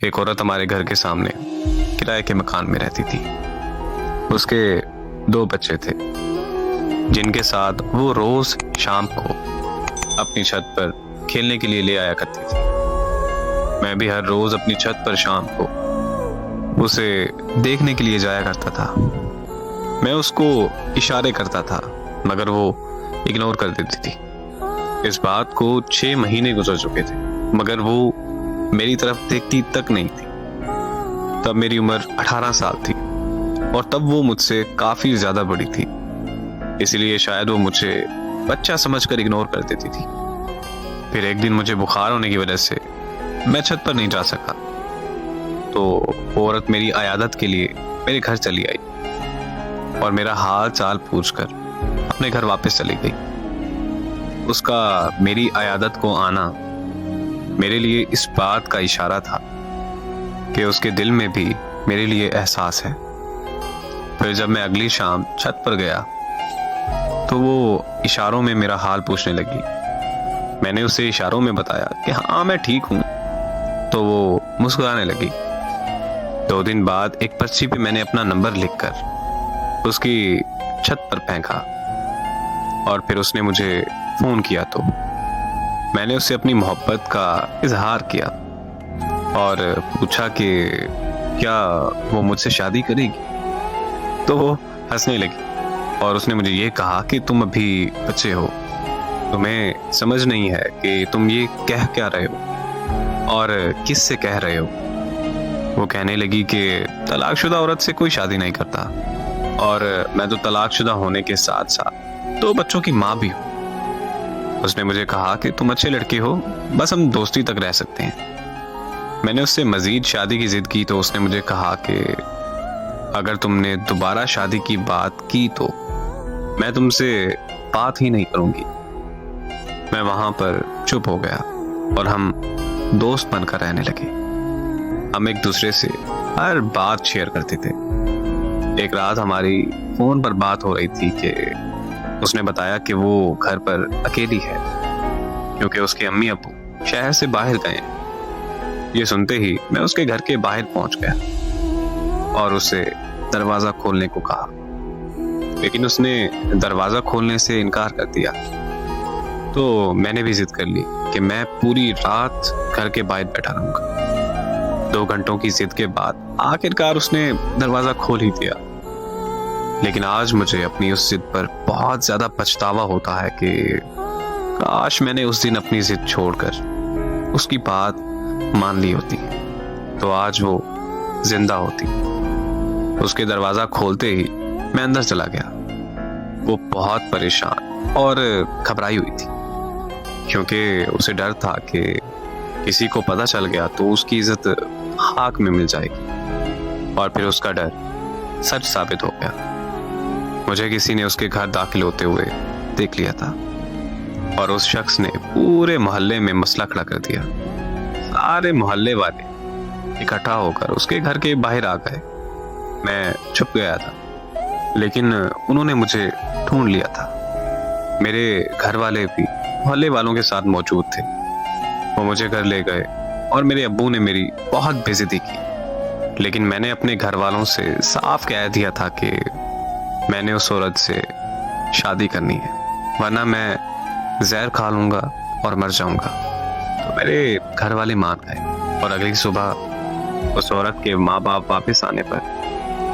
एक औरत हमारे घर के सामने किराए के मकान में रहती थी। उसके 2 बच्चे थे जिनके साथ वो रोज शाम को अपनी छत पर खेलने के लिए ले आया करती थी। मैं भी हर रोज अपनी छत पर शाम को उसे देखने के लिए जाया करता था। मैं उसको इशारे करता था मगर वो इग्नोर कर देती थी। इस बात को 6 महीने गुजर चुके थे मगर वो मेरी तरफ देखती तक नहीं थी। तब मेरी उम्र 18 साल थी और तब वो मुझसे काफी ज्यादा बड़ी थी, इसलिए शायद वो मुझे बच्चा समझकर इग्नोर कर देती थी। फिर एक दिन मुझे बुखार होने की वजह से मैं छत पर नहीं जा सका, तो वो औरत मेरी अयादत के लिए मेरे घर चली आई और मेरा हाल चाल पूछकर अपने घर वापस चली गई। उसका मेरी अयादत को आना मेरे लिए इस बात का इशारा था कि उसके दिल में भी मेरे लिए एहसास है। फिर जब मैं अगली शाम छत पर गया तो वो इशारों में मेरा हाल पूछने लगी। मैंने उसे इशारों में बताया कि हाँ मैं ठीक हूं, तो वो मुस्कुराने लगी। 2 दिन बाद एक पर्ची पे मैंने अपना नंबर लिखकर उसकी छत पर फेंका और फिर उसने मुझे फोन किया तो मैंने उससे अपनी मोहब्बत का इजहार किया और पूछा कि क्या वो मुझसे शादी करेगी। तो वो हंसने लगी और उसने मुझे ये कहा कि तुम अभी बच्चे हो, तुम्हें समझ नहीं है कि तुम ये कह क्या रहे हो और किस से कह रहे हो। वो कहने लगी कि तलाकशुदा औरत से कोई शादी नहीं करता और मैं तो तलाकशुदा होने के साथ साथ 2 बच्चों की माँ भी हूँ। उसने मुझे कहा कि तुम अच्छे लड़के हो, बस हम दोस्ती तक रह सकते हैं। मैंने उससे मजीद शादी की जिद की तो उसने मुझे कहा कि अगर तुमने दोबारा शादी की बात की तो मैं तुमसे बात ही नहीं करूंगी। मैं वहां पर चुप हो गया और हम दोस्त बनकर रहने लगे। हम एक दूसरे से हर बात शेयर करते थे। एक रात हमारी फोन पर बात हो रही थी कि उसने बताया कि वो घर पर अकेली है क्योंकि उसके अम्मी अब्बू शहर से बाहर गए। ये सुनते ही मैं उसके घर के बाहर पहुंच गया और उसे दरवाजा खोलने को कहा, लेकिन उसने दरवाजा खोलने से इनकार कर दिया। तो मैंने भी जिद कर ली कि मैं पूरी रात घर के बाहर बैठा रहूंगा। 2 घंटों की जिद के बाद आखिरकार उसने दरवाजा खोल ही दिया। लेकिन आज मुझे अपनी उस जिद पर बहुत ज्यादा पछतावा होता है कि काश मैंने उस दिन अपनी जिद छोड़कर उसकी बात मान ली होती तो आज वो जिंदा होती। उसके दरवाजा खोलते ही मैं अंदर चला गया। वो बहुत परेशान और घबराई हुई थी क्योंकि उसे डर था कि किसी को पता चल गया तो उसकी इज्जत खाक में मिल जाएगी और फिर उसका डर सच साबित हो गया। मुझे किसी ने उसके घर दाखिल होते हुए देख लिया था और उस शख्स ने पूरे मोहल्ले में मसला खड़ा कर दिया। सारे मोहल्ले वाले इकट्ठा होकर उसके घर के बाहर आ गए। मैं छुप गया था लेकिन उन्होंने मुझे ढूंढ लिया था। मेरे घर वाले भी मोहल्ले वालों के साथ मौजूद थे। वो मुझे घर ले गए और मेरे अब्बू ने मेरी बहुत बेइज्जती की, लेकिन मैंने अपने घर वालों से साफ कह दिया था कि मैंने उस औरत से शादी करनी है वरना मैं जहर खा लूंगा और मर जाऊंगा। तो मेरे घर वाले मान गए और अगली सुबह उस औरत के माँ बाप वापस आने पर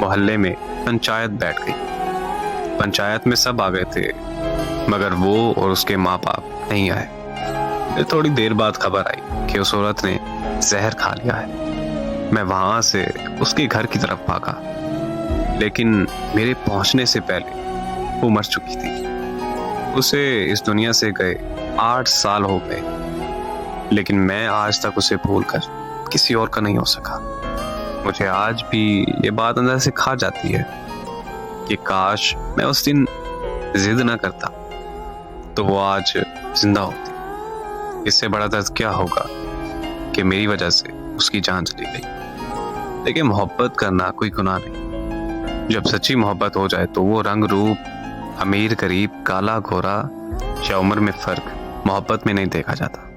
मोहल्ले में पंचायत बैठ गई। पंचायत में सब आ गए थे मगर वो और उसके माँ बाप नहीं आए। फिर थोड़ी देर बाद खबर आई कि उस औरत ने जहर खा लिया है। मैं वहां से उसके घर की तरफ भागा, लेकिन मेरे पहुंचने से पहले वो मर चुकी थी। उसे इस दुनिया से गए 8 साल हो गए, लेकिन मैं आज तक उसे भूलकर किसी और का नहीं हो सका। मुझे आज भी ये बात अंदर से खा जाती है कि काश मैं उस दिन जिद ना करता तो वो आज जिंदा होती। इससे बड़ा दर्द क्या होगा कि मेरी वजह से उसकी जान चली गई। लेकिन मोहब्बत करना कोई गुनाह नहीं। जब सच्ची मोहब्बत हो जाए तो वो रंग रूप, अमीर गरीब, काला गोरा या उम्र में फर्क मोहब्बत में नहीं देखा जाता।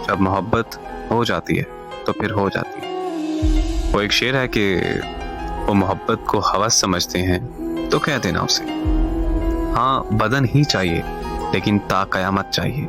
जब मोहब्बत हो जाती है तो फिर हो जाती है। वो एक शेर है कि वो मोहब्बत को हवस समझते हैं तो कह देना उसे, हाँ बदन ही चाहिए लेकिन ता कयामत चाहिए।